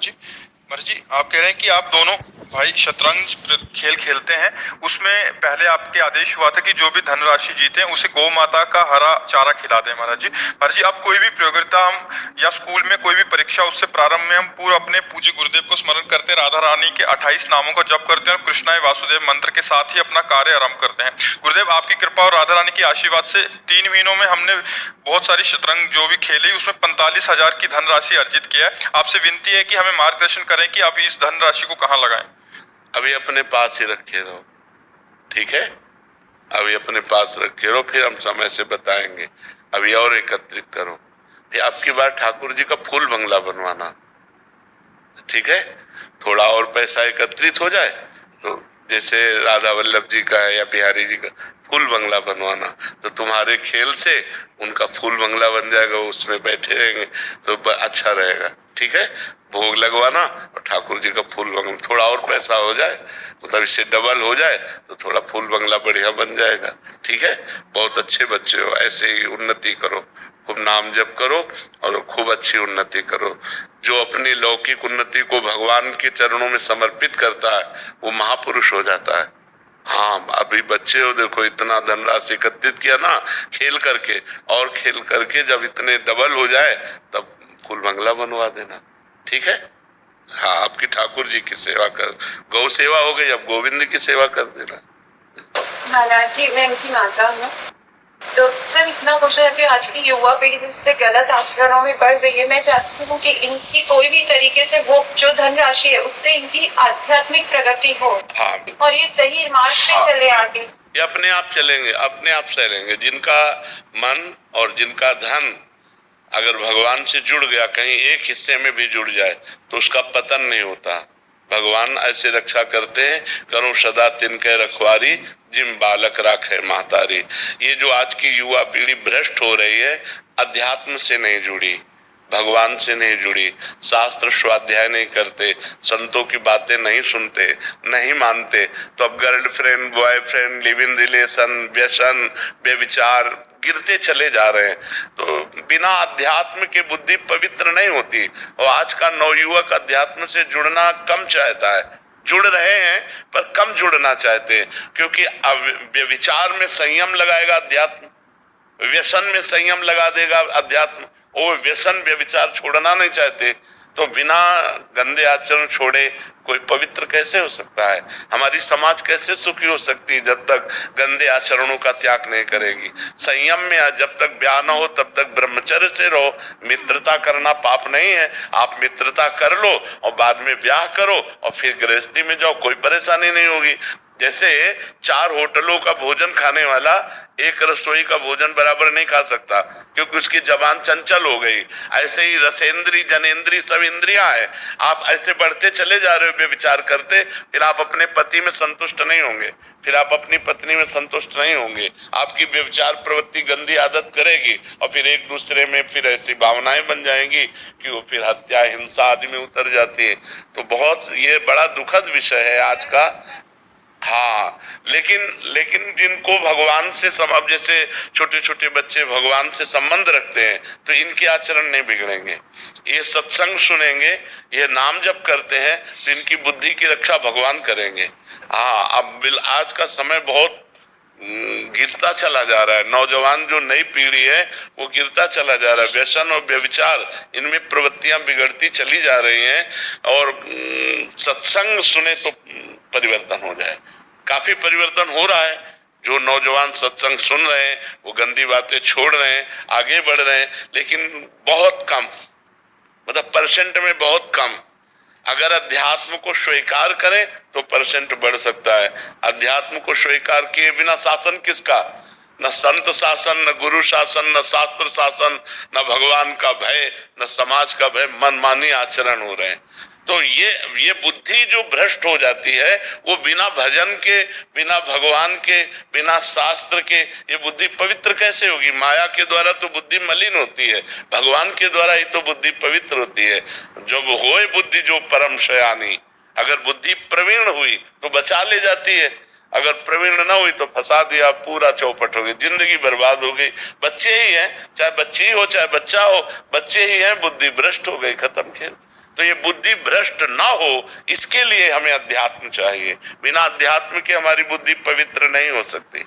जी। महाराज जी, आप कह रहे हैं कि आप दोनों भाई शतरंज खेल खेलते हैं, उसमें पहले आपके आदेश हुआ था कि जो भी धनराशि जीते उसे गौ माता का हरा चारा खिला दें। महाराज जी, अब कोई भी प्रतियोगिता हम या स्कूल में कोई भी परीक्षा, उससे प्रारंभ में हम पूरा अपने पूज्य गुरुदेव को स्मरण करते हैं, राधा रानी के 28 नामों का जप करते हैं और कृष्णाय वासुदेव मंत्र के साथ ही अपना कार्य आरंभ करते हैं। गुरुदेव, आपकी कृपा और राधा रानी की आशीर्वाद से 3 महीनों में हमने बहुत सारी शतरंज जो भी खेली, उसमें 45,000 की धनराशि अर्जित किया है। आपसे विनती है कि हमें मार्गदर्शन करें कि आप इस धनराशि को कहाँ लगाएं। अभी अपने पास ही रखे रहो, ठीक है? अभी अपने पास रखे रहो, फिर हम समय से बताएंगे। अभी और एकत्रित करो। फिर आपकी बार ठाकुर जी का फूल बंगला बनवाना, ठीक है? थोड़ा और पैसा एकत्रित हो जाए तो जैसे राधा वल्लभ जी का है या बिहारी जी का फूल बंगला बनवाना, तो तुम्हारे खेल से उनका फूल बंगला बन जाएगा, उसमें बैठे रहेंगे तो अच्छा रहेगा, ठीक है? भोग लगवाना और ठाकुर जी का फूल बंगला, थोड़ा और पैसा हो जाए मतलब इससे डबल हो जाए तो थोड़ा फूल बंगला बढ़िया बन जाएगा, ठीक है? बहुत अच्छे बच्चे हो, ऐसे ही उन्नति करो, खूब नाम जप करो और खूब अच्छी उन्नति करो। जो अपनी लौकिक उन्नति को भगवान के चरणों में समर्पित करता है वो महापुरुष हो जाता है। हाँ, अभी बच्चे हो, देखो इतना धनराशि एकत्रित किया ना खेल करके, और खेल करके जब इतने डबल हो जाए तब फूल बंगला बनवा देना, ठीक है? हाँ, आपकी ठाकुर जी की सेवा कर, गौ सेवा हो गई, अब गोविंद की सेवा कर देना। महाराज जी, मैं इनकी माता हूँ, तो सर इतना पूछ रहे थे, आज की युवा पीढ़ी जिससे गलत आचरणों में बढ़ रही है, मैं चाहती हूँ कि इनकी कोई भी तरीके से वो जो धनराशि है उससे इनकी आध्यात्मिक प्रगति हो। हाँ, और ये सही मार्ग पे चले आगे। ये अपने आप चलेंगे, अपने आप चलेंगे। जिनका मन और जिनका धन अगर भगवान से जुड़ गया, कहीं एक हिस्से में भी जुड़ जाए तो उसका पतन नहीं होता। भगवान ऐसे रक्षा करते हैं, करो सदा तिनके रखवारी, जिम बालक राखे महतारी। ये जो आज की युवा पीढ़ी भ्रष्ट हो रही है, अध्यात्म से नहीं जुड़ी, भगवान से नहीं जुड़ी, शास्त्र स्वाध्याय नहीं करते, संतों की बातें नहीं सुनते, नहीं मानते, तो अब girlfriend, boyfriend, live in relation, व्यसन, बेविचार गिरते चले जा रहे हैं। तो बिना अध्यात्म के बुद्धि पवित्र नहीं होती, और आज का नवयुवक अध्यात्म से जुड़ना कम चाहता है। जुड़ रहे हैं पर कम जुड़ना चाहते हैं, क्योंकि विचार में संयम लगाएगा अध्यात्म, व्यसन में संयम लगा देगा अध्यात्म। वो व्यसन व्यभिचार छोड़ना नहीं चाहते, तो बिना गंदे आचरण छोड़े कोई पवित्र कैसे हो सकता है? हमारी समाज कैसे सुखी हो सकती है जब तक गंदे आचरणों का त्याग नहीं करेगी? संयम में जब तक ब्याह न हो तब तक ब्रह्मचर्य से रहो। मित्रता करना पाप नहीं है, आप मित्रता कर लो और बाद में ब्याह करो और फिर गृहस्थी में जाओ, कोई परेशानी नहीं होगी। जैसे 4 होटलों का भोजन खाने वाला एक रसोई का भोजन बराबर नहीं खा सकता, क्योंकि उसकी जबान चंचल हो गई। ऐसे ही रसेंद्री जनेंद्री सब इंद्रियां है। आप ऐसे बढ़ते चले जा रहे हो विचार करते, फिर आप अपने पति में संतुष्ट नहीं होंगे, फिर आप अपनी पत्नी में संतुष्ट नहीं होंगे, आपकी व्यभिचार प्रवृत्ति गंदी आदत करेगी और फिर एक दूसरे में फिर ऐसी भावनाएं बन जाएंगी कि वो फिर हत्या हिंसा आदि में उतर जाती है। तो बहुत ये बड़ा दुखद विषय है आज का। हाँ, लेकिन जिनको भगवान से अब जैसे छोटे छोटे बच्चे भगवान से संबंध रखते हैं तो इनके आचरण नहीं बिगड़ेंगे। ये सत्संग सुनेंगे, ये नाम जप करते हैं तो इनकी बुद्धि की रक्षा भगवान करेंगे। हाँ, अब आज का समय बहुत गिरता चला जा रहा है। नौजवान जो नई पीढ़ी है वो गिरता चला जा रहा है। व्यसन और व्यभिचार इनमें प्रवृत्तियां बिगड़ती चली जा रही हैं, और सत्संग सुने तो परिवर्तन हो जाए। काफी परिवर्तन हो रहा है। जो नौजवान सत्संग सुन रहे हैं वो गंदी बातें छोड़ रहे हैं, आगे बढ़ रहे हैं, लेकिन बहुत कम, मतलब परसेंट में बहुत कम। अगर अध्यात्म को स्वीकार करें तो परसेंट बढ़ सकता है। अध्यात्म को स्वीकार किए बिना शासन किसका? न संत शासन, न गुरु शासन, न शास्त्र शासन, न भगवान का भय, न समाज का भय, मनमानी आचरण हो रहे हैं। तो ये बुद्धि जो भ्रष्ट हो जाती है वो बिना भजन के, बिना भगवान के, बिना शास्त्र के ये बुद्धि पवित्र कैसे होगी? माया के द्वारा तो बुद्धि मलिन होती है, भगवान के द्वारा ही तो बुद्धि पवित्र होती है। जब होए बुद्धि जो परम शयानी, अगर बुद्धि प्रवीण हुई तो बचा ले जाती है, अगर प्रवीण न हुई तो फंसा दिया, पूरा चौपट हो गई, जिंदगी बर्बाद हो गई। बच्चे ही हैं, चाहे बच्ची हो चाहे बच्चा हो, बच्चे ही हैं, बुद्धि भ्रष्ट हो गई, खत्म खेल। तो ये बुद्धि भ्रष्ट ना हो, इसके लिए हमें अध्यात्म चाहिए। बिना अध्यात्म के हमारी बुद्धि पवित्र नहीं हो सकती।